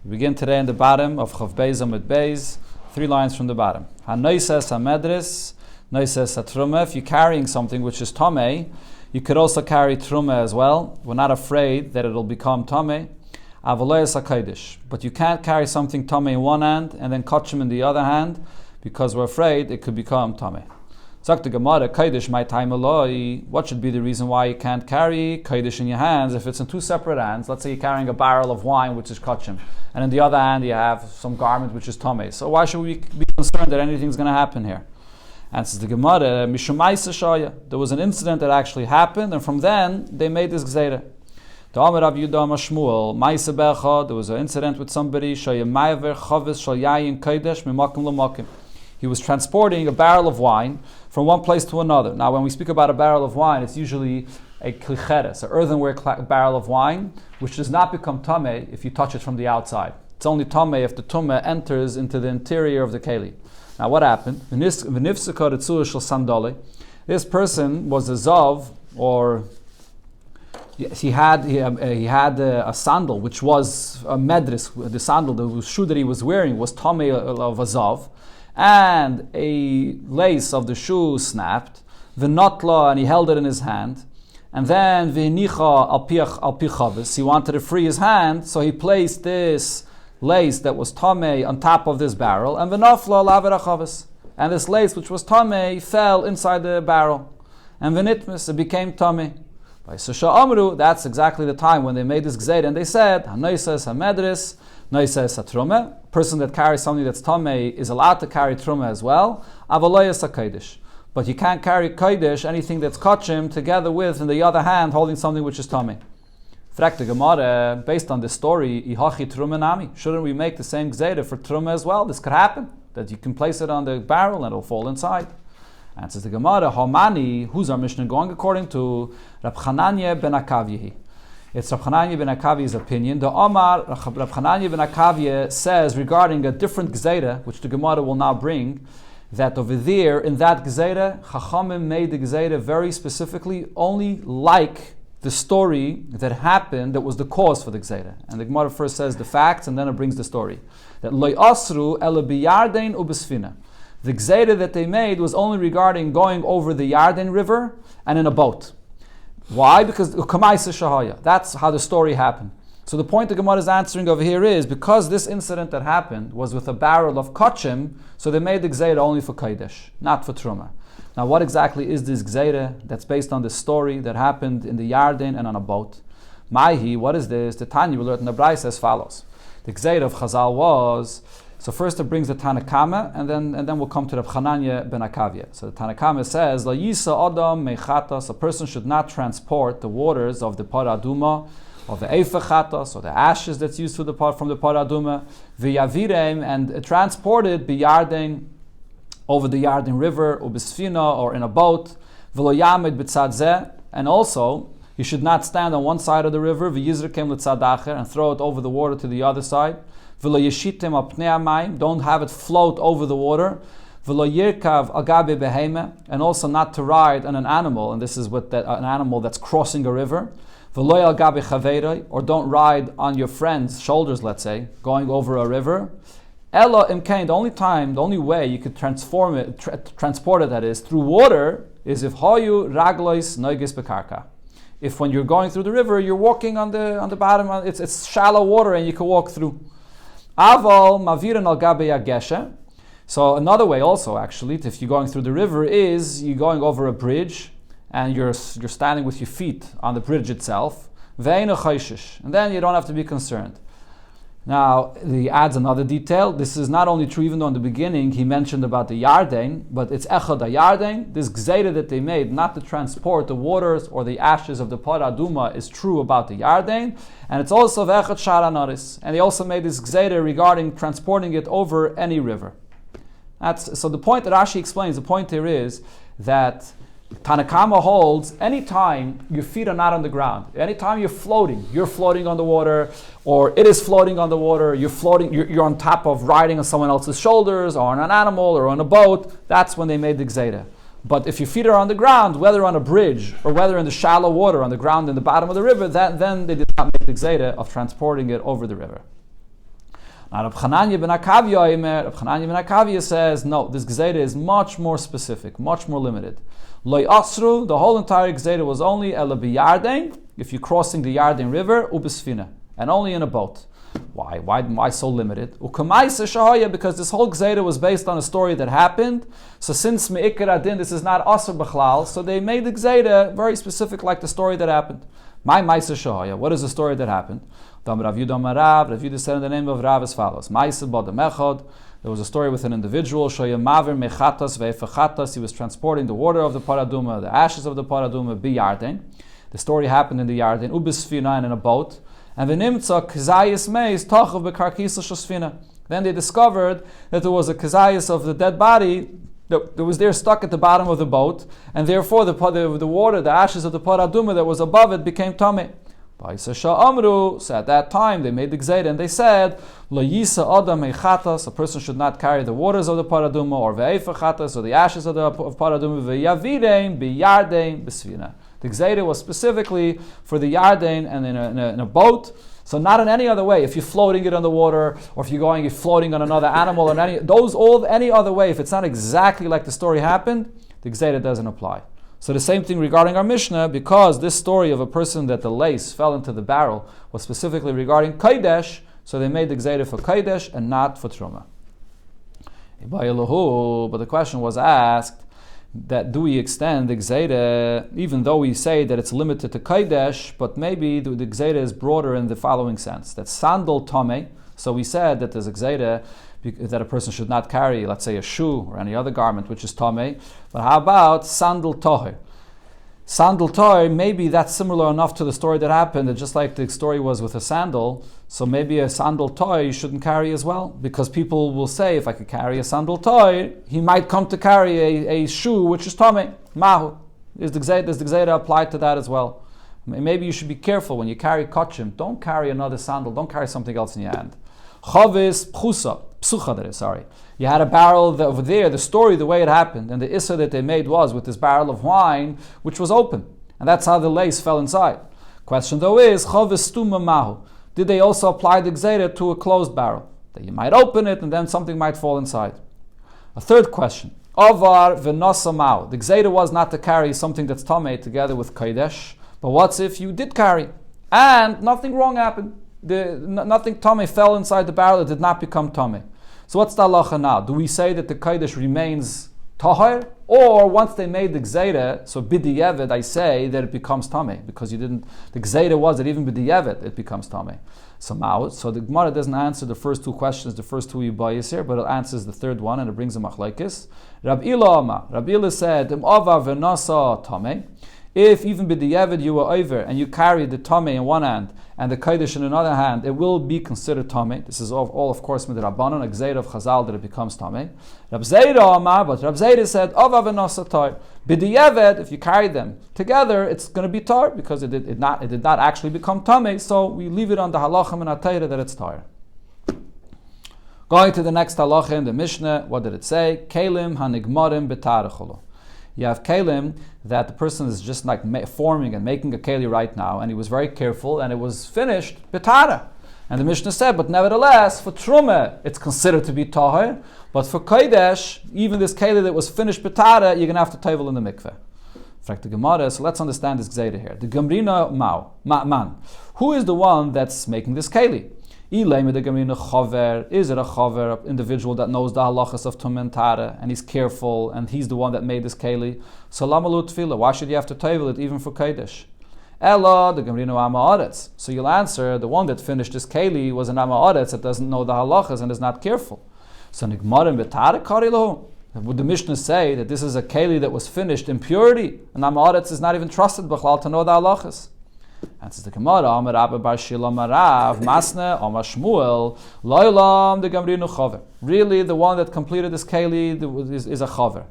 We begin today in the bottom of Chav Beis Amud Beis, 3 lines from the bottom. Ha-noises ha-medris, noises ha-truma. If you're carrying something which is tamei, you could also carry truma as well. We're not afraid that it'll become tamei. Avaloyes ha-kodesh. But you can't carry something tamei in one hand and then kachim in the other hand because we're afraid it could become tamei. Sagt the Gemara, kodesh my time aloi. What should be the reason why you can't carry kodesh in your hands if it's in 2 separate hands? Let's say you're carrying a barrel of wine which is kachim, and in the other hand you have some garment which is tamei. So why should we be concerned that anything's going to happen here? Answers the Gemara, mishum ma'aseh shaya. There was an incident that actually happened, and from then they made this gzeira. There was an incident with somebody. He was transporting a barrel of wine from one place to another. Now, when we speak about a barrel of wine, it's usually a klicheres, an earthenware barrel of wine, which does not become tamei if you touch it from the outside. It's only tamei if the tumah enters into the interior of the keli. Now, what happened? This person was a zav, or he had a sandal, which was a medris. The sandal, the shoe that he was wearing, was tamei of a zav, and a lace of the shoe snapped. V'notla, and he held it in his hand. And then v'nicha al pichavis, he wanted to free his hand, so he placed this lace that was tamei on top of this barrel, and v'nafla laverachavis, and this lace which was tamei fell inside the barrel, and v'nitmis, it became tamei. By Susha Amru, that's exactly the time when they made this gzeir, and they said, ha-noises ha-medris, noises ha-trumeh, person that carries something that's tamei is allowed to carry trumah as well, avaloyes ha-kodesh. But you can't carry kodesh, anything that's kachim, together with, in the other hand, holding something which is tamei. Fragt the Gemara, based on this story, ihachi trumah nami, shouldn't we make the same gzeir for trumah as well? This could happen, that you can place it on the barrel and it'll fall inside. Answers the Gemara, Homani, who's our Mishnah going according to? Rab Chananya ben Akavyehi. It's Rab Chananya ben Akavye's opinion. The Omar, Rab Chananya ben Akavye says regarding a different gzeira, which the Gemara will now bring, that over there, in that gzeira, Chachamim made the gzeira very specifically, only like the story that happened that was the cause for the gzeira. And the Gemara first says the facts, and then it brings the story. That Lo Asru ele biyarden ubesfina. The gzeira that they made was only regarding going over the Yarden River and in a boat. Why? Because that's how the story happened. So the point the Gemara is answering over here is, because this incident that happened was with a barrel of kachim, so they made the gzeira only for kodesh, not for truma. Now, what exactly is this gzeira that's based on this story that happened in the Yarden and on a boat? Maihi, what is this? The Tanya we learned in the Brayse as follows. The gzeira of Chazal was, so first it brings the Tanakama, and then we'll come to the Chananya ben Akavya. So the Tanakama says, La yisa adam mechatas, a person should not transport the waters of the paraduma, of the eifechatas, or the ashes that's used from the paraduma, v'yavirem, and transport it biyarden, over the Yarden River, or bisfina, or in a boat, v'lo yamed b'tzad, and also he should not stand on one side of the river, v'yizrekem l'tzadacher, and throw it over the water to the other side. Don't have it float over the water. And also not to ride on an animal, and this is what an animal that's crossing a river. Or don't ride on your friend's shoulders, let's say, going over a river. The only way you could transport it, that is, through water, is if if when you're going through the river, you're walking on the bottom, it's shallow water and you can walk through. Aval maviran al gabe yagesha. So another way also, actually, if you're going through the river, is you're going over a bridge and you're standing with your feet on the bridge itself. Ve'ena chayshish, and then you don't have to be concerned. Now he adds another detail. This is not only true, even though in the beginning he mentioned about the Yarden, but it's echad Yarden. This gzeira that they made, not to transport the waters or the ashes of the paraduma, is true about the Yarden, and it's also v'echad sharanaris. And they also made this gzeira regarding transporting it over any river. So the point that Rashi explains, the point here is that Tanakama holds anytime your feet are not on the ground, anytime you're floating on the water, or it is floating on the water, you're on top of riding on someone else's shoulders, or on an animal, or on a boat, that's when they made the gzeira. But if your feet are on the ground, whether on a bridge, or whether in the shallow water, on the ground in the bottom of the river, then they did not make the gzeira of transporting it over the river. Now Reb Chananya ben Akavya says, no, this Gzeira is much more specific, much more limited. Loi Asru, the whole entire Gzeira was only Ela b'Yarden, if you're crossing the Yarden River, ubesfina, and only in a boat. Why so limited? Ukamaisa shahaya, because this whole Gzeira was based on a story that happened. So since me'ikar adin, this is not asr b'chlal, so they made the Gzeira very specific, like the story that happened. My Maisa shahaya, what is the story that happened? Rav Yudah said in the name of Rav as follows: Maisa b'adam echad. There was a story with an individual. Shoyamaver mechatas ve'efechatas. He was transporting the water of the paraduma, the ashes of the paraduma, b'Yarden. The story happened in the Yarden, ubisfina, in a boat. And v'nimtza kazayis meis tachav bekarkisa shosfina. Then they discovered that there was a kazayis of the dead body that was there stuck at the bottom of the boat, and therefore the water, the ashes of the paraduma that was above it became tameh. So at that time they made the gzeira and they said, Lo yisa adam echatas, a person should not carry the waters of the paraduma or ve'efechatas, or the ashes of the paraduma, ve'yavirein b'Yarden b'sfina. The gzeira was specifically for the Yarden and in a boat. So not in any other way. If you're floating it on the water, or if you're floating on another animal, or any other way, if it's not exactly like the story happened, the gzeira doesn't apply. So the same thing regarding our Mishnah, because this story of a person that the lace fell into the barrel was specifically regarding Kodesh, so they made the gzeira for Kodesh and not for Truma. But the question was asked, that do we extend the gzeira, even though we say that it's limited to Kodesh, but maybe the gzeira is broader in the following sense, that sandal tome, so we said that there's a gzeira that a person should not carry, let's say a shoe or any other garment which is tome, but how about sandal toher? Sandal toher, maybe that's similar enough to the story that happened, that just like the story was with a sandal, so maybe a sandal toy you shouldn't carry as well, because people will say, if I could carry a sandal toy, he might come to carry a shoe which is tame, mahu. Does the gzeira apply to that as well? Maybe you should be careful when you carry kachim. Don't carry another sandal, don't carry something else in your hand. Chavis psucha, sorry. You had a barrel over there, the story, the way it happened, and the issa that they made was with this barrel of wine, which was open. And that's how the lace fell inside. Question though is, chavis stuma mahu. Did they also apply the gzeira to a closed barrel? That you might open it and then something might fall inside. A third question. Avar v'nasa mahu. The gzeira was not to carry something that's tameh together with kodesh, but what's if you did carry and nothing wrong happened? Nothing tameh fell inside the barrel, it did not become tameh. So what's the halacha now? Do we say that the kodesh remains tahor, or once they made the gzeira, so b'di'evet, I say that it becomes tameh, because you didn't. The gzeira was that even b'di'evet it becomes tameh. So the Gemara doesn't answer the first two questions, the first two yibayis here, but it answers the third one and it brings a machlekes. Rab Ila said, "Ava v'nasa tameh." If even b'di'evet you were over and you carried the tameh in one hand and the kodesh in another hand, it will be considered tameh. This is all of course with the Rabbanon, a gzeira of Chazal that it becomes tameh. Rab Zera Amar, but Rab Zera said, "Ava v'nasa tar." B'di'evet, if you carry them together, it's going to be tar because it did not actually become tameh. So we leave it on the halachim and atayra that it's tar. Going to the next halacha in the Mishnah, what did it say? Kelim hanigmarim b'tarecholo. You have kelim that the person is just like forming and making a keli right now, and he was very careful, and it was finished betara. And the Mishnah said, but nevertheless, for truma, it's considered to be tahir, but for kodesh, even this keli that was finished betara, you're going to have to tavel in the mikveh. The Gemara, so let's understand this gzeira here. The Gemrina man. Who is the one that's making this keli? Is it a chaver, an individual that knows the halachas of tum and tara, and he's careful, and he's the one that made this keli? So lamalu tefillah, why should you have to tavel it even for kodesh? Ella, the Gemrino Ama Aretz. So you'll answer, the one that finished this keli was an Ama Aretz that doesn't know the halachas and is not careful. So nigmarim betara karilahu. Would the Mishnah say that this is a keli that was finished in purity, and Ama Aretz is not even trusted b'chlal to know the halachas? Answers the Gemara, Amar Abba Bar Shila Marav, Masne, Amar Shmuel, Loilam, the Gemrinu Chaver. Really, the one that completed this keli is a chaver.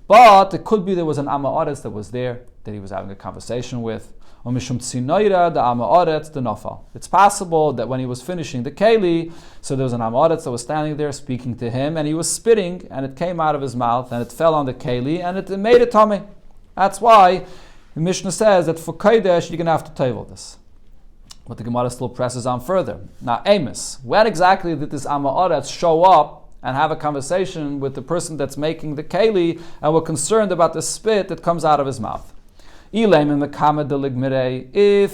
But it could be there was an Ama Aretz that was there, that he was having a conversation with. Or Mishum Tzinoira, the Ama Aretz, the Nafal. It's possible that when he was finishing the keli, so there was an Ama Aretz that was standing there speaking to him, and he was spitting, and it came out of his mouth, and it fell on the keli, and it made it tummy. That's why the Mishnah says that for kodesh you're going to have to tavel this. But the Gemara still presses on further. Now, Amos, when exactly did this Ama'aretz show up and have a conversation with the person that's making the keli and were concerned about the spit that comes out of his mouth? If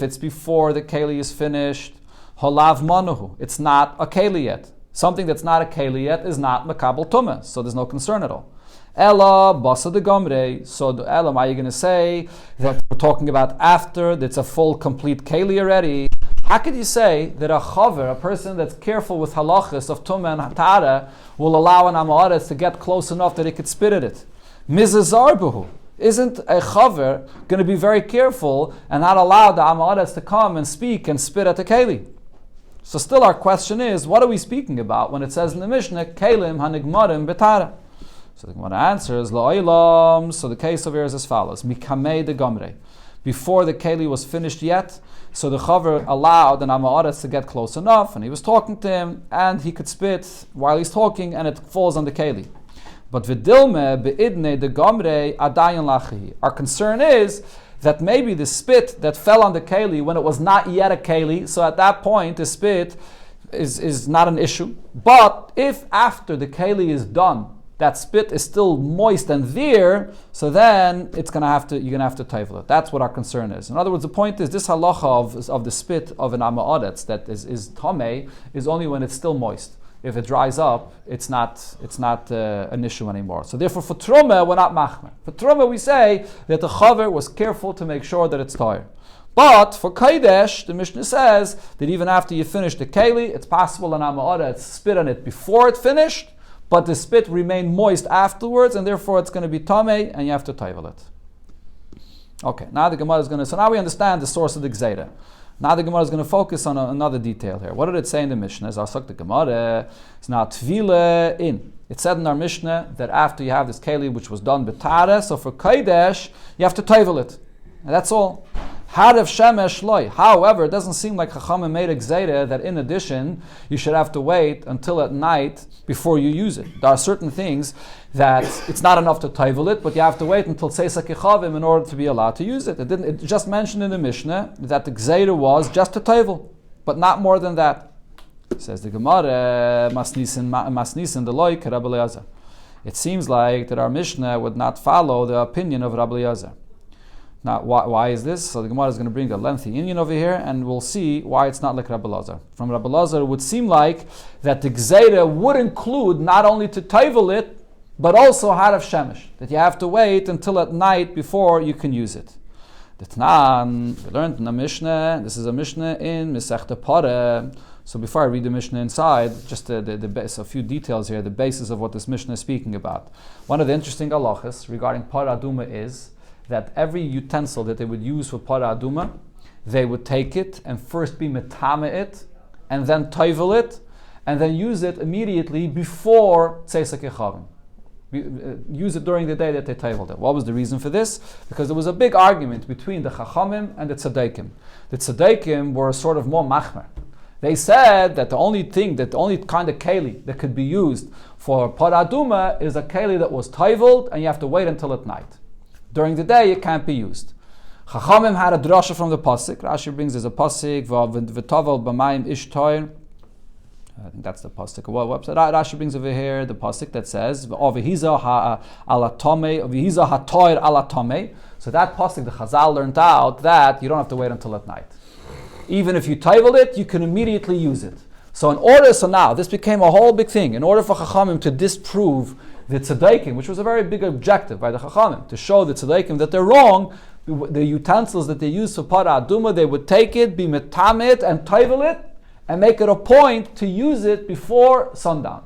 it's before the keli is finished, holav manuhu, it's not a keli yet. Something that's not a keli yet is not makabel tumah, so there's no concern at all. Ella basa de gomre. So Ella, are you going to say that we're talking about after it's a full, complete keli already? How could you say that a chaver, a person that's careful with halachas of tumah and tara, will allow an amaretz to get close enough that he could spit at it? Mizazarbuhu. Isn't a chaver going to be very careful and not allow the amaretz to come and speak and spit at the keli? So still our question is, what are we speaking about when it says in the Mishnah, kelim hanigmarim betara? So the Gemara answers, la'olam. So the case over here is as follows: mikamei de gomre. Before the keli was finished yet, so the chaver allowed an amaretz to get close enough, and he was talking to him, and he could spit while he's talking, and it falls on the keli. But v'dilme beidne de gomre adayin lachi. Our concern is that maybe the spit that fell on the keli when it was not yet a keli, so at that point the spit is not an issue. But if after the keli is done, that spit is still moist and there, so then you're gonna have to taivel it. That's what our concern is. In other words, the point is this halacha of the spit of an amaretz that is tamei is only when it's still moist. If it dries up, it's not an issue anymore. So therefore, for truma, we're not machmer. For truma, we say that the chaver was careful to make sure that it's tire. But for kodesh, the Mishnah says that even after you finish the keli, it's possible an amaretz spit on it before it finished, but the spit remained moist afterwards, and therefore it's going to be tamei, and you have to taivel it. Okay, now the Gemara is going to. So now we understand the source of the gzeira. Now the Gemara is going to focus on another detail here. What did it say in the Mishnah? As the Gemara, it's now tvile in. It said in our Mishnah that after you have this keli which was done betare, so for kodesh you have to taivel it. And that's all. Harav shemesh loy. However, it doesn't seem like Chachamim made a gzeira that in addition you should have to wait until at night before you use it. There are certain things that it's not enough to taivel it, but you have to wait until tzeisa kechavim in order to be allowed to use it. It just mentioned in the Mishnah that the gzeira was just to taivel, but not more than that. Says the Gemara, masnisin the loy Rabbi Eliezer. It seems like that our Mishnah would not follow the opinion of Rabbi Eliezer. Now, why is this? So the Gemara is going to bring a lengthy inyan over here, and we'll see why it's not like Rabbi Elazar. From Rabbi Elazar, it would seem like that the gzeira would include not only to taivel it, but also harav shemesh, that you have to wait until at night before you can use it. The Tanan, we learned in the Mishnah, this is a Mishnah in Masechta Parah. So before I read the Mishnah inside, just a few details here, the basis of what this Mishnah is speaking about. One of the interesting halachas regarding Parah Aduma is that every utensil that they would use for Parah Aduma, they would take it and first be metame it, and then taivel it, and then use it immediately before tzeisa kechavim. Use it during the day that they taiveled it. What was the reason for this? Because there was a big argument between the Chachamim and the Tzaddikim. The Tzaddikim were sort of more machmer. They said that the only kind of keli that could be used for Parah Aduma is a keli that was taiveled, and you have to wait until at night. During the day, it can't be used. Chachamim had a drasha from the pasuk. Rashi brings as a pasuk, v'tavel b'mayim ish toir. I think that's the pasuk. Rashi brings over here the pasuk that says, v'hiza ha'alatome, v'hiza ha'toir alatome. So that pasuk, the Chazal learned out that you don't have to wait until at night. Even if you taivel it, you can immediately use it. So now, this became a whole big thing. In order for Chachamim to disprove the tzaddikim, which was a very big objective by the Chachamim, to show the tzaddikim that they're wrong, the utensils that they use for Parah Aduma, they would take it, be metamit, and taivel it, and make it a point to use it before sundown,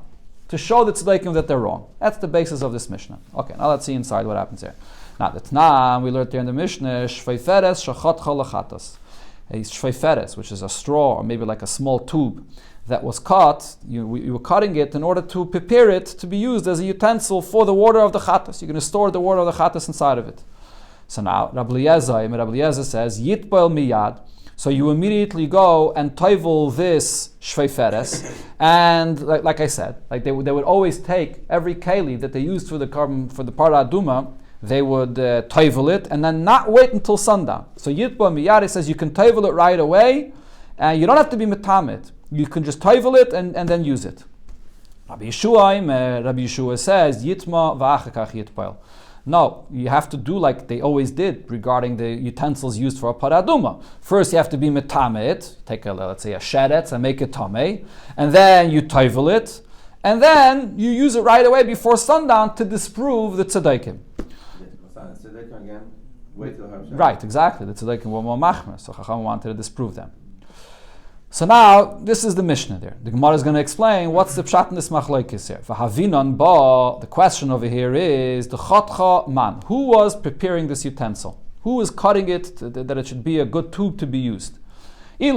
to show the tzaddikim that they're wrong. That's the basis of this Mishnah. Okay, now let's see inside what happens here. Now, the Tanam, we learned there in the Mishnah, shveiferes shachatcha lachatas. A shveiferes, which is a straw, or maybe like a small tube, that was cut, you were cutting it in order to prepare it to be used as a utensil for the water of the chatas. You're going to store the water of the chatas inside of it. So now, Rabbi Eliezer says, Yitbel miyad. So you immediately go and taivel this shveiferes, and like I said, like they would always take every keli that they used for the Parah Aduma, they would taivel it, and then not wait until sundown. So Yitbel miyad, it says you can taivel it right away, And you don't have to be metamid. You can just toivel it and then use it. Rabbi Yeshua says, Yitma v'achakach yitpail. No, you have to do like they always did regarding the utensils used for a paraduma. First, you have to be metamed. Take let's say a sheretz and make it tameh, and then you toivel it, and then you use it right away before sundown to disprove the tzedekah. Right, exactly. The tzedekah were more machmer, so Chacham wanted to disprove them. So now, this is the Mishnah there. The Gemara is going to explain what's the pshat in this machlokes here. V'havinan ba, the question over here is, the chotcha man, who was preparing this utensil? Who was cutting it that it should be a good tube to be used? If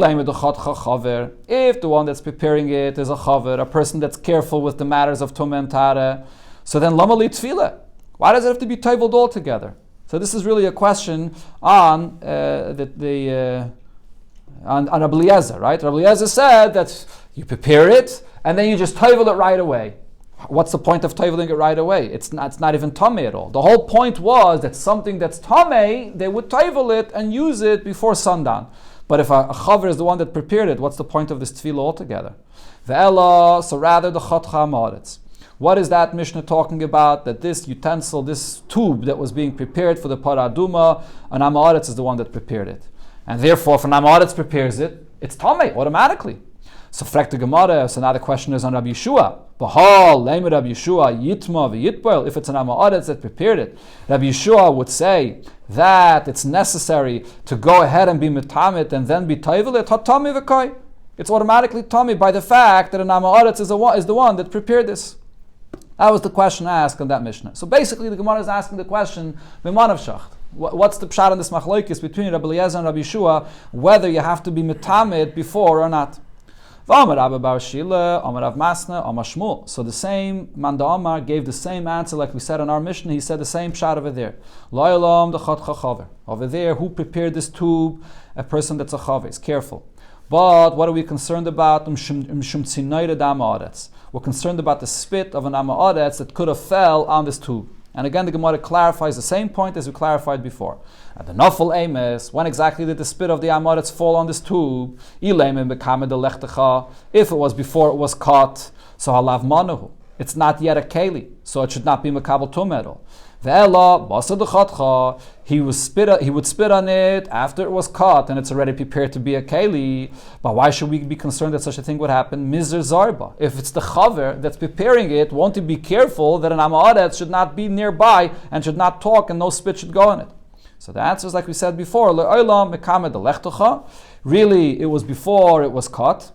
the one that's preparing it is a chaver, a person that's careful with the matters of tumah and tara, so then lama li tefillah. Why does it have to be toivled all together? So this is really a question on on Rabbi Eliezer, right? Rabbi Eliezer said that you prepare it and then you just toivel it right away. What's the point of toiveling it right away? It's not even tameh at all. The whole point was that something that's tameh, they would toivel it and use it before sundown. But if a chaver is the one that prepared it, what's the point of this tefillah altogether? Ve'ela, so rather the chotcha ma'aretz. What is that Mishnah talking about? That this utensil, this tube that was being prepared for the paraduma, an amaretz is the one that prepared it. And therefore, if an amaretz prepares it, it's tameh automatically. So frek the Gemara, so now the question is on Rabbi Yeshua. Bahal, leme Rabbi Yeshua, yitma v'yitpoel. If it's an amaretz that prepared it, Rabbi Yeshua would say that it's necessary to go ahead and be metamit and then be toivel, hatami v'kai. It's automatically tameh by the fact that an amaretz is the one that prepared this. That was the question asked on that Mishnah. So basically, the Gemara is asking the question, B'manav shacht. What's the pshat on this machlokes between Rabbi Eliezer and Rabbi Yeshua, whether you have to be metamid before or not? So the same Manda Amar gave the same answer like we said in our Mishnah. He said the same pshat over there. Over there, who prepared this tube? A person that's a chaver. Is careful. But what are we concerned about? We're concerned about the spit of an amaretz that could have fell on this tube. And again, the Gemara clarifies the same point as we clarified before. At the nafal emes, when exactly did the spit of the amaretz fall on this tube? If it was before it was caught, so halav manahu. It's not yet a keli, so it should not be makabel tumah at all. He would spit on it after it was caught and it's already prepared to be a keli. But why should we be concerned that such a thing would happen? Mizer zarba. If it's the chaver that's preparing it, won't he be careful that an amaretz should not be nearby and should not talk and no spit should go on it? So the answer is like we said before. Really, it was before it was caught.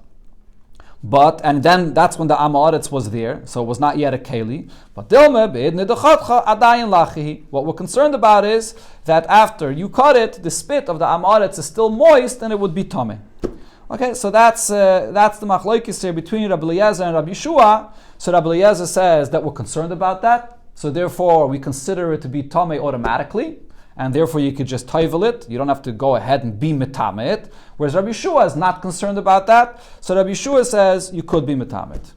And then that's when the amaretz was there, so it was not yet a keli. But what we're concerned about is that after you cut it, the spit of the amaretz is still moist, and it would be tameh. Okay, so that's the machlokes here between Rabbi Eliezer and Rabbi Yeshua. So Rabbi Eliezer says that we're concerned about that, so therefore we consider it to be tameh automatically. And therefore you could just toivel it. You don't have to go ahead and be metamit. Whereas Rabbi Yeshua is not concerned about that. So Rabbi Yeshua says you could be metamit.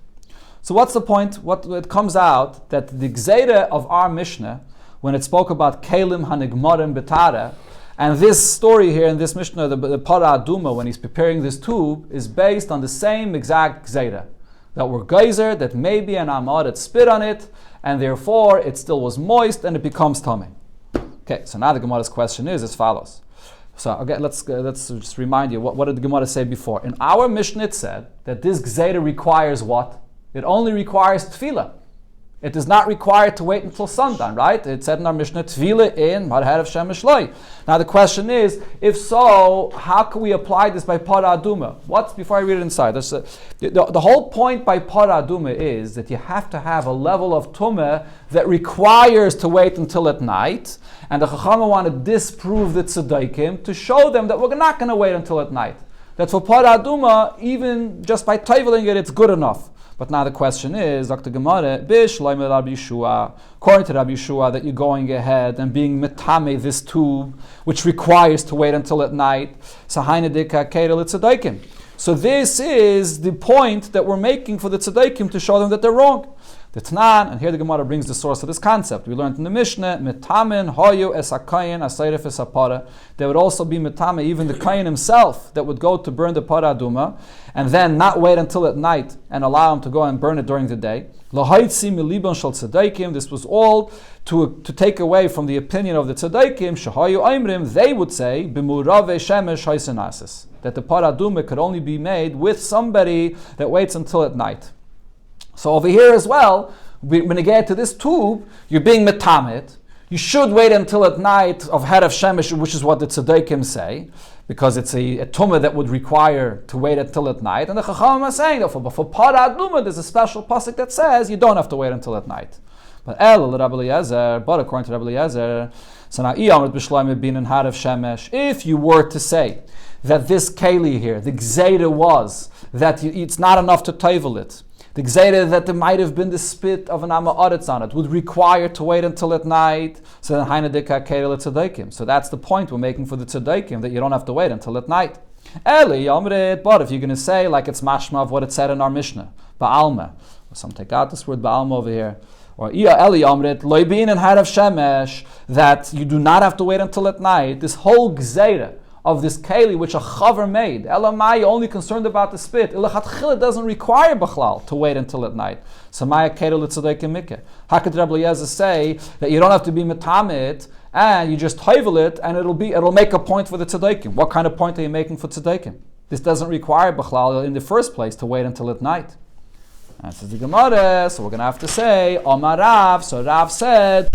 So what's the point? What it comes out that the gzeira of our Mishnah, when it spoke about kelim hanigmarim betara, and this story here in this Mishnah, the para aduma, when he's preparing this tube, is based on the same exact gzeira. That we're geyser, that maybe an amaret spit on it, and therefore it still was moist and it becomes tameh. Okay, so now the Gemara's question is as follows. So again, let's just remind you, what did the Gemara say before? In our Mishnah it said that this gzeira requires what? It only requires tefillah. It is not required to wait until sundown, right? It said in our Mishnah, tefillah in Marherav Shemesh Loi. Now the question is, if so, how can we apply this by para aduma? Before I read it inside, the whole point by para aduma is that you have to have a level of tumah that requires to wait until at night, and the Chachamim want to disprove the tzedaikim to show them that we're not going to wait until at night. That for para aduma, even just by toiveling it, it's good enough. But now the question is, Dr. Gemara, according to Rabbi Yeshua, that you're going ahead and being metame this tube, which requires to wait until at night. So So this is the point that we're making for the tzaddikim to show them that they're wrong. The Tanan, and here the Gemara brings the source of this concept. We learned in the Mishnah, metamin hoyu es hakayin asayref es hapara. There would also be metame, even the kayin himself, that would go to burn the para aduma, and then not wait until at night and allow him to go and burn it during the day. Lahaitzi milibon shal tzaddikim. This was all to take away from the opinion of the tzaddikim. Shahayu aimrim. They would say b'murave shemesh haisenasis, that the para aduma could only be made with somebody that waits until at night. So over here as well, when you get to this tube, you're being metamet. You should wait until at night of head of shemesh, which is what the tzaddikim say, because it's a tumah that would require to wait until at night. And the chachamim are saying that for para aduma, there's a special pasuk that says you don't have to wait until at night. But according to Rabbi Eliezer, if you were to say that this keli here, the gzeira was that it's not enough to tovel it, the gzeira that there might have been the spit of an amma aretz on it would require to wait until at night. So then hainadika keil tzaddikim. So that's the point we're making for the tzaddikim, that you don't have to wait until at night. Eli yomrit. But if you're going to say like it's mashma of what it said in our Mishnah, ba'alma. Some take out this word ba'alma over here. Or Eli yomrit loibin and had of shemesh, that you do not have to wait until at night. This whole gzeira of this keli which a chaver made, elamai, only concerned about the spit. Ilachatchila doesn't require bachlal to wait until at night. So maya keli l'tzaddikim mikeh. How could Rabbi Eliezer say that you don't have to be metamit and you just toivel it and it'll make a point for the tzaddikim? What kind of point are you making for tzaddikim? This doesn't require bachlal in the first place to wait until at night. And this is the Gemara, so we're going to have to say Omar Rav. So Rav said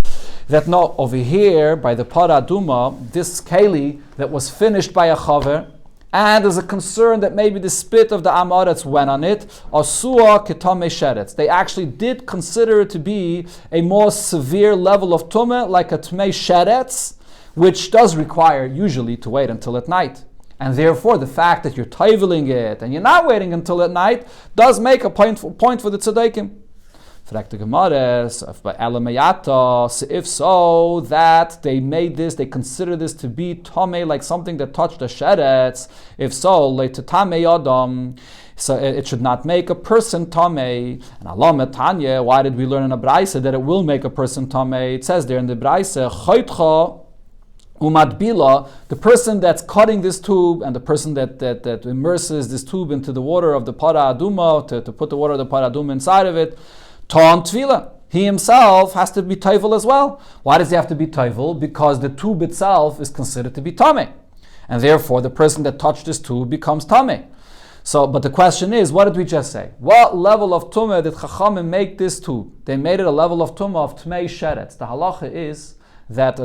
that no, over here by the para aduma, this keli that was finished by a chaver, and there's a concern that maybe the spit of the amaretz went on it, asua ketame sheretz. They actually did consider it to be a more severe level of tumah, like a tmei sheretz, which does require usually to wait until at night. And therefore, the fact that you're toiveling it and you're not waiting until at night does make a point for the tzaddikim. If so, that they made this, they consider this to be tamei, like something that touched the sheretz. If so, leitatame adam, so it should not make a person tamei. And Allah metanya, why did we learn in a braisa that it will make a person tamei? It says there in the braisa, chaytcha umadbila, the person that's cutting this tube and the person that immerses this tube into the water of the para aduma, to put the water of the para aduma inside of it, Ton Tvila. He himself has to be toivel as well. Why does he have to be toivel? Because the tube itself is considered to be tameh. And therefore the person that touched this tube becomes tameh. So, but the question is, what did we just say? What level of tumah did Chachamim make this tube? They made it a level of tumah of tmei sheretz. The halacha is that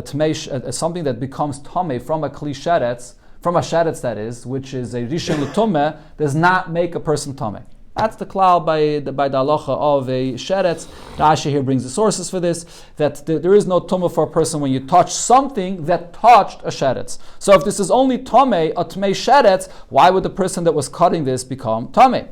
something that becomes tameh from a kli sheretz, from a sheretz that is, which is a rishon l'tumah, does not make a person tameh. That's the klal by the halacha of a sheretz. Rashi here brings the sources for this, that there is no tumah for a person when you touch something that touched a sheretz. So if this is only tameh, a tmei sheretz, why would the person that was cutting this become tameh?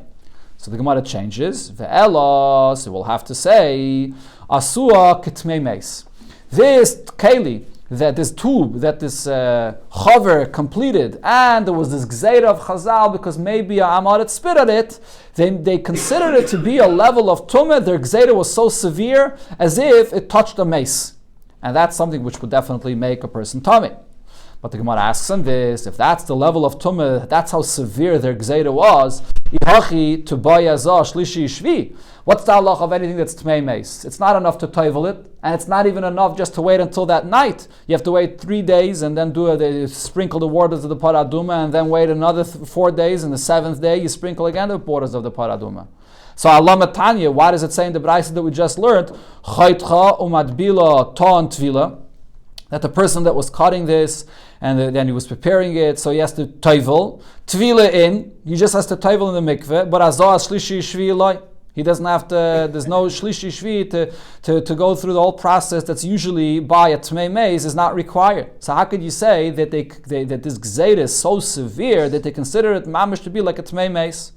So the Gemara changes. Ve'ela, so we'll have to say, asua ketmei meis. This keli, that this tube, that this chaver completed, and there was this gzeira of Chazal, because maybe a amaret spit at it, they considered it to be a level of tumah. Their gzeira was so severe as if it touched a mace. And that's something which would definitely make a person tameh. But the Gemara asks on this, if that's the level of tumah, that's how severe their gzeira was, what's the halach of anything that's tmei meis? It's not enough to toivel it, and it's not even enough just to wait until that night. You have to wait 3 days and then sprinkle the waters of the paraduma, and then wait another 4 days, and the 7th day you sprinkle again the waters of the paraduma. So Allah matanya, why does it say in the brayso that we just learned, chaytcha umadbila ton tvila, that the person that was cutting this and then he was preparing it, so he has to toivel, tvila in, he just has to toivel in the mikveh, but azah shlishi shvi eloi. He doesn't have to, there's no shlishi shvi to go through the whole process that's usually by a tmei meis is not required. So how could you say that that this gzeira is so severe that they consider it mamish to be like a tmei meis?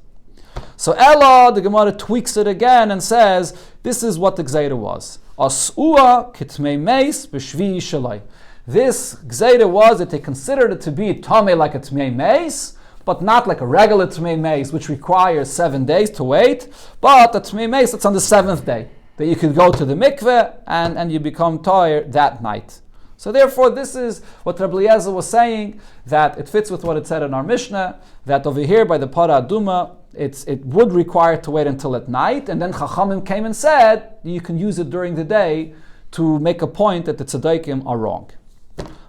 So Ella, the Gemara tweaks it again and says, this is what the gzeira was. As'ua kitmei meis b'shvi shalai. This gzeira was that they considered it to be tameh like a tmei meis, but not like a regular Tmei Meis, which requires 7 days to wait, but a Tmei Meis that's on the 7th day, that you could go to the mikveh and you become tired that night. So therefore, this is what Rabbi Eliezer was saying, that it fits with what it said in our Mishnah, that over here by the Para Aduma, it would require to wait until at night, and then Chachamim came and said, you can use it during the day to make a point that the tzaddikim are wrong.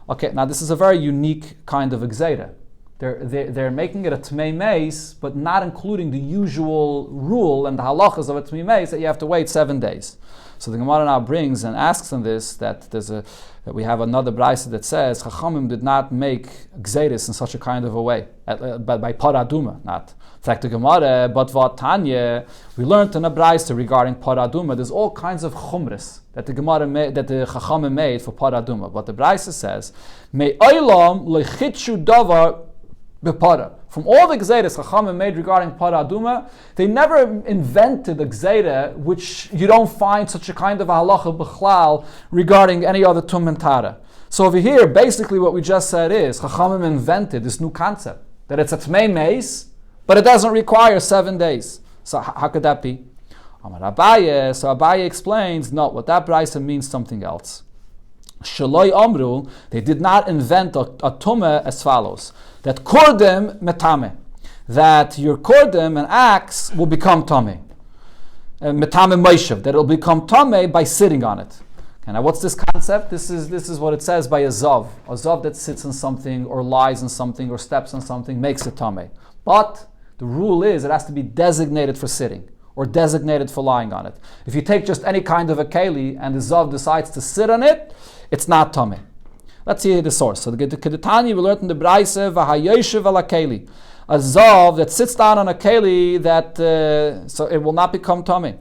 Okay, now this is a very unique kind of Gzeira. They're making it a Tmei Meis, but not including the usual rule and the halachas of a Tmei Meis that you have to wait 7 days. So the Gemara now brings and asks on this that that we have another brayso that says Chachamim did not make Gzeiris in such a kind of a way, but by Paraduma, not. In fact, the Gemara, but what Tanya, we learned in a brayso regarding Paraduma. There's all kinds of chumras that the Gemara made, that the Chachamim made for Paraduma. But the brayso says, Me olam lechitshu davar bepara. From all the Gzeiras Chachamim made regarding Para Aduma, they never invented a Gzeira which you don't find such a kind of a halacha b'chlal regarding any other Tum and Tara. So over here, basically what we just said is, Chachamim invented this new concept, that it's a Tmei Meis, but it doesn't require 7 days. So how could that be? Amar Abaye, so Abaye explains, no, what that brayso means something else. Shaloi Amru, they did not invent a tumah as follows, that kordem metame, that your kordem and axe will become tame, metame meishav, that it will become tame by sitting on it. Okay, now what's this concept? This is what it says by a zav that sits on something or lies on something or steps on something makes it tame. But the rule is it has to be designated for sitting or designated for lying on it. If you take just any kind of a keli and the zav decides to sit on it, it's not tummy. Let's see the source. So the Kedetani we learned in the Braise v'hayoshev ala keli, a zav that sits down on a keli that so it will not become tummy.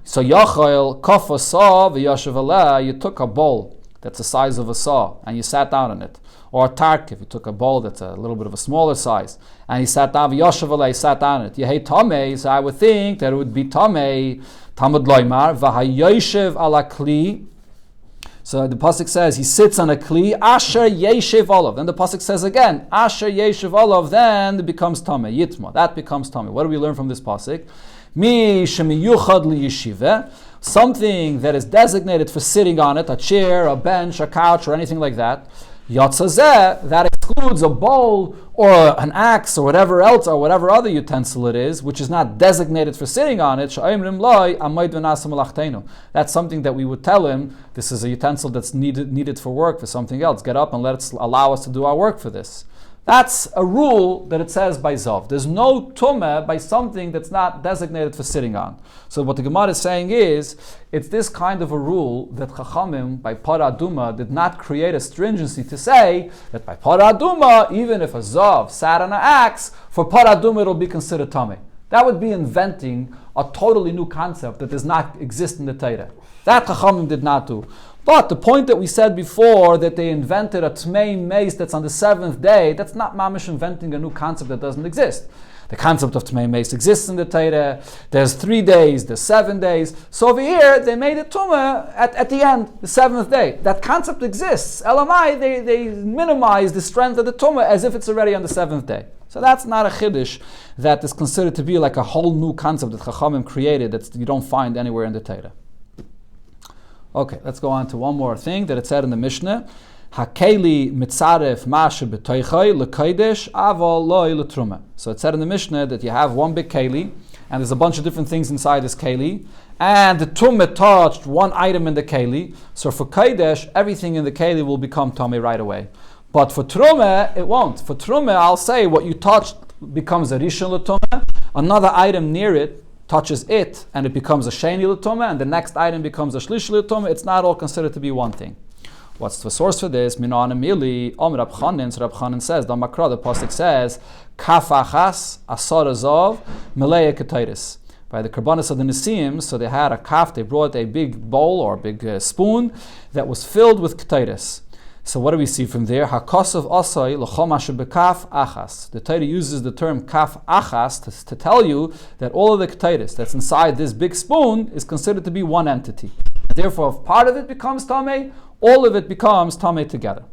So yachol kofa saw v'yoshev ala, you took a bowl that's the size of a saw and you sat down on it, or a tarkiv, you took a bowl that's a little bit of a smaller size and he sat down v'yoshev ala, he sat down on it. You hate tummy, so I would think that it would be tummy. Tamud loymar v'hayoshev ala kli. So the pasuk says he sits on a kli asher yeshiv olav. Then the pasuk says again asher yeshiv olav. Then it becomes tameh yitma. That becomes tameh. What do we learn from this pasuk? Mi shemiyuchad liyeshiva. Something that is designated for sitting on it, a chair, a bench, a couch, or anything like that. Yatzazeh, that excludes a bowl or an axe or whatever else or whatever other utensil it is, which is not designated for sitting on it. That's something that we would tell him, this is a utensil that's needed for work, for something else. Get up and allow us to do our work for this. That's a rule that it says by Zav. There's no tumah by something that's not designated for sitting on. So what the Gemara is saying is, it's this kind of a rule that Chachamim by Para Aduma did not create a stringency to say that by Para Aduma, even if a Zav sat on an axe, for Para Aduma it'll be considered tumah. That would be inventing a totally new concept that does not exist in the Torah. That Chachamim did not do. But the point that we said before, that they invented a Tmei Meis that's on the 7th day, that's not mamish inventing a new concept that doesn't exist. The concept of Tmei Meis exists in the Torah. There's 3 days, there's 7 days. So over here, they made it Tumah at the end, the 7th day. That concept exists. Elamai, they minimize the strength of the Tumah as if it's already on the 7th day. So that's not a chiddush that is considered to be like a whole new concept that Chachamim created that you don't find anywhere in the Torah. Okay, let's go on to one more thing that it said in the Mishnah. Hakeli mitzaref mashe b'toichai l'kodesh aval loy l'truma. So it said in the Mishnah that you have one big keli, and there's a bunch of different things inside this keli, and the tumah touched one item in the keli. So for kodesh, everything in the keli will become tumah right away. But for truma, it won't. For truma, I'll say what you touched becomes a rishon l'tumah. Another item near it touches it, and it becomes a sheni l'tumah, and the next item becomes a shlish l'tumah. It's not all considered to be one thing. What's the source for this? Minan Emili, Rab Chanan. So Rab Chanan says, the Makra, the pasuk says, Kaf achas asar azov melei ketayris. By the karbanis of the Nisim, so they had a kaf, they brought a big bowl or a big spoon that was filled with ketayris. So what do we see from there? Hakosov asay l'chomash bekaf achas. The Torah uses the term kaf achas to tell you that all of the ketayris that's inside this big spoon is considered to be one entity. Therefore, if part of it becomes tamei, all of it becomes tamei together.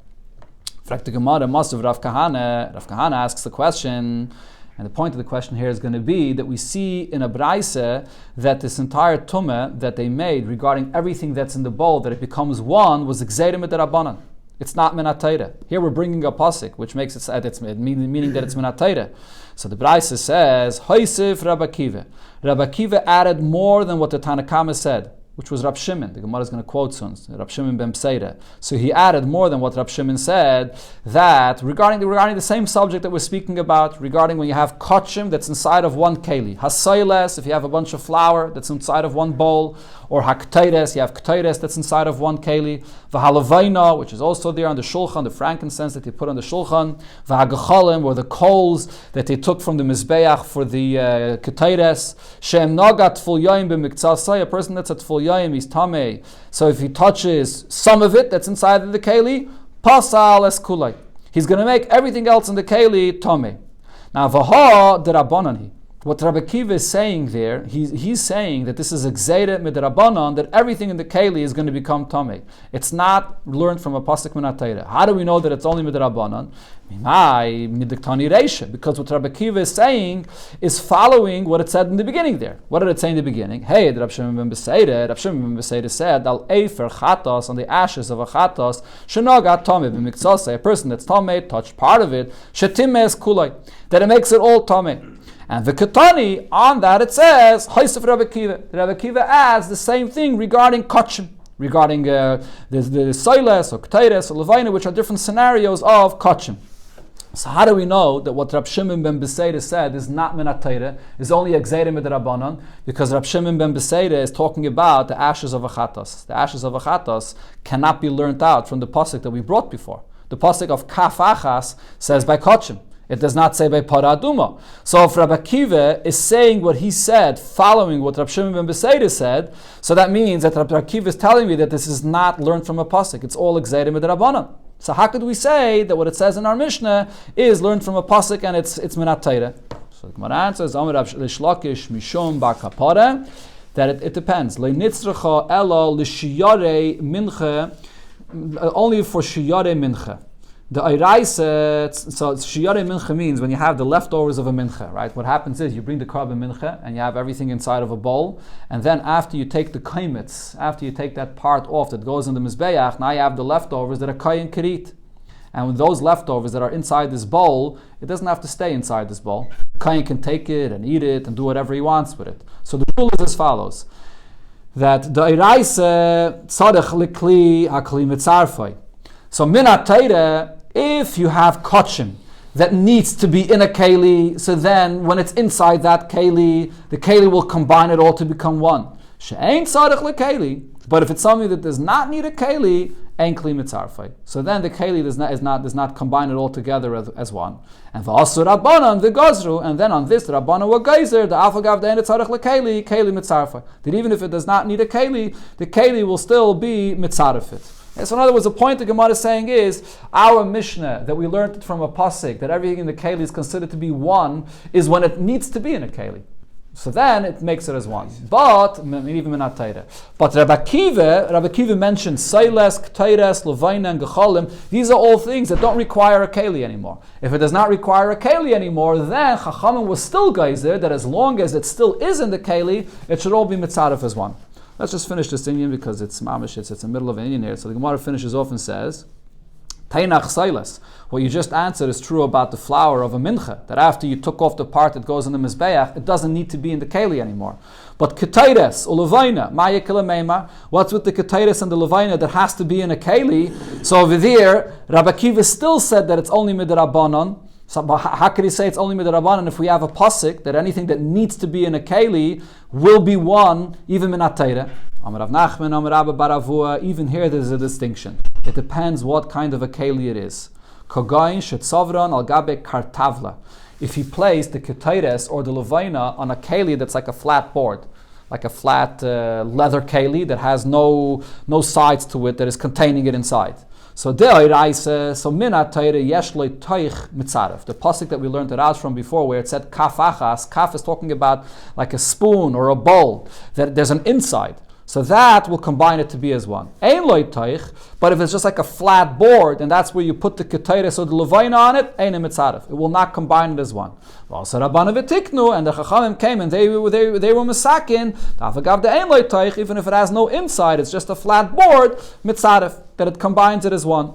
Fragt the Gemara, Masav Rav Kahana. Rav Kahana asks the question, and the point of the question here is going to be that we see in a braise that this entire tumah that they made regarding everything that's in the bowl, that it becomes one, was Gzeira Midrabanan. It's not Minat Torah. Here we're bringing a pasuk, which makes it meaning that it's Minat Torah. So the braise says, Hoisif Rabbi Akiva. Rabbi Akiva added more than what the Tanakama said, which was Rab Shimon. The Gemara is going to quote soon, Rab Shimon ben Pseira. So he added more than what Rab Shimon said, that regarding the same subject that we're speaking about, regarding when you have kachim that's inside of one keli, hasayles, if you have a bunch of flour that's inside of one bowl, or hakteires, you have kteires that's inside of one keli, v'halavaina, which is also there on the shulchan, the frankincense that they put on the shulchan, v'hagachalim, or the coals that they took from the mizbeach for the kteires, shem nagat tful yaim b'miktsasai, a person that's at tful yaim, he's tamei. So if he touches some of it that's inside of the keli, pasal es kulai. He's going to make everything else in the keli tamei. Now v'ha derabanani. What Rabbi Akiva is saying there, he's saying that this is a gzeira midrabanan, that everything in the keli is going to become tamei. It's not learned from a pasuk minat Torah. How do we know that it's only midrabanan? Because what Rabbi Akiva is saying is following what it said in the beginning there. What did it say in the beginning? Hey, Rab Shimon ben Beseira said, Al efer chatos, on the ashes of a chatos, shenogat tamei b'miktsasei, a person that's tamei touched part of it, shetimes kulai, that it makes it all tamei. And the Ketani, on that it says, Haisef Rabbi Akiva. Rabbi Akiva adds the same thing regarding kachim, regarding the soiles or kteires or levaina, which are different scenarios of kachim. So how do we know that what Rab Shimon ben Beseira said is not Minat Torah, is only a Gzeira Midrabanan? Because Rab Shimon ben Beseira is talking about the ashes of a chatos. The ashes of a chatos cannot be learnt out from the pasuk that we brought before. The pasuk of Kaf Achas says by kachim. It does not say by paraduma. So if Rabbi Akiva is saying what he said, following what Rab Shimon ben Beseira said, so that means that Rabbi Akiva is telling me that this is not learned from a pasuk. It's all Gzeira Midrabanan. So how could we say that what it says in our Mishnah is learned from a pasuk and it's Minat Torah? So the Gemara answers, Amar Rav Shlakish Mishum Bar Kapara, that it depends. Leinitzracha elo l'shiyare mincha, only for shiyare mincha. The Eiraisa, so shiur mincha means when you have the leftovers of a mincha, right? What happens is you bring the carbon mincha and you have everything inside of a bowl, and then after you take the kaimitz, after you take that part off that goes in the mizbeach, now you have the leftovers that are kayin kirit. And with those leftovers that are inside this bowl, it doesn't have to stay inside this bowl. Kayin can take it and eat it and do whatever he wants with it. So the rule is as follows, that the Eiraisa tzadech likli hakli mitzarfai. So Minat Torah, if you have kachim that needs to be in a keli, so then when it's inside that keli, the keli will combine it all to become one. She'ein tzarech lekeli, but if it's something that does not need a keli, ein kli mitzarfei. So then the keli does not combine it all together as one. And v'asur rabbanan v'gazru, and then on this the rabbanan were geyser, the afagav de'en tzarech lekeli, keli mitzarfei. That even if it does not need a keli, the keli will still be mitzarefit. So in other words, the point the Gemara is saying is, our Mishnah, that we learned it from a pasuk, that everything in the keli is considered to be one, is when it needs to be in a keli. So then it makes it as one. But, even Minat Torah. But Rabbi Akiva mentioned Seiles, Kteires, Levaina, and Gechalim. These are all things that don't require a keli anymore. If it does not require a keli anymore, then Chachamim was still geyser, that as long as it still is in the keli, it should all be mitzaref as one. Let's just finish this Indian because it's mamish, it's in the middle of an Indian here. So the Gemara finishes off and says, Tainach Sailas. What you just answered is true about the flour of a mincha, that after you took off the part that goes in the mizbeach, it doesn't need to be in the keli anymore. But ketayres or levaina, maya kilameima, what's with the ketayres and the levaina that has to be in a keli? So over there, Rabbi Akiva still said that it's only midrabanan. So how could he say it's only midrabanan if we have a pasuk that anything that needs to be in a keli will be one, even Minat Torah? Amar Rav Nachman, Amar Rabba Baravua, even here there's a distinction. It depends what kind of a keli it is. Kogain shetzavran al gabe kartavla. If he placed the ketayres or the levaina on a keli that's like a flat board, like a flat leather keli that has no sides to it, that is containing it inside. So Minat Torah yesh lo toich mitzaref. The pasuk that we learned it out from before, where it said kaf achas, kaf is talking about like a spoon or a bowl, that there's an inside. So that will combine it to be as one. Ein loy toich, but if it's just like a flat board, and that's where you put the ketayres or the levaina on it, ein mitzaref. It will not combine it as one. So Rabbana v'tiknu, and the Chachamim came and they were misakin, dafagav the ein loy toich, even if it has no inside, it's just a flat board, mitzaref, that it combines it as one.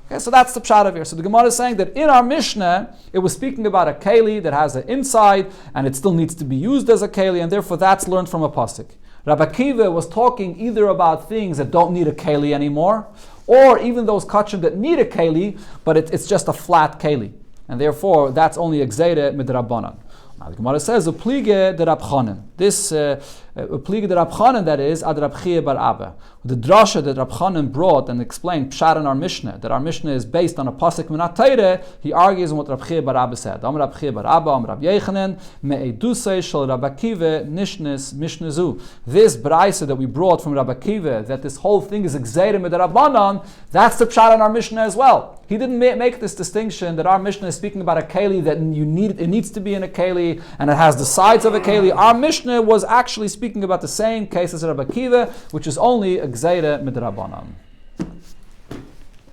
Okay, so that's the pshat of here. So the Gemara is saying that in our Mishnah, it was speaking about a keli that has an inside, and it still needs to be used as a keli, and therefore that's learned from a pasuk. Rabbi Akiva was talking either about things that don't need a keli anymore, or even those kachim that need a keli, but it's just a flat keli. And therefore, that's only a gzeire midrabanan. Now the Gemara says, Uplige de Rab Chanan. This Uplige de Rab Chanan, that is, ad Rab Chia bar Abba. The drasha that Rab Chanan brought and explained pshat in our Mishnah, that our Mishnah is based on a pasuk minat Torah, he argues on what Rab Chia bar Abba said. Am Rab Chia bar Abba, am Rab Yechanan, me'edusei shel Rab Akiva nishnes mishnezu. This braisa that we brought from Rab Akiva, that this whole thing is exeire midrabanan, that's the pshat in our Mishnah as well. He didn't make this distinction that our Mishnah is speaking about a keli that it needs to be in a keli and it has the sides of a keli. Our Mishnah was actually speaking about the same case as Rabbi Akiva, which is only a gzeire midrabanan.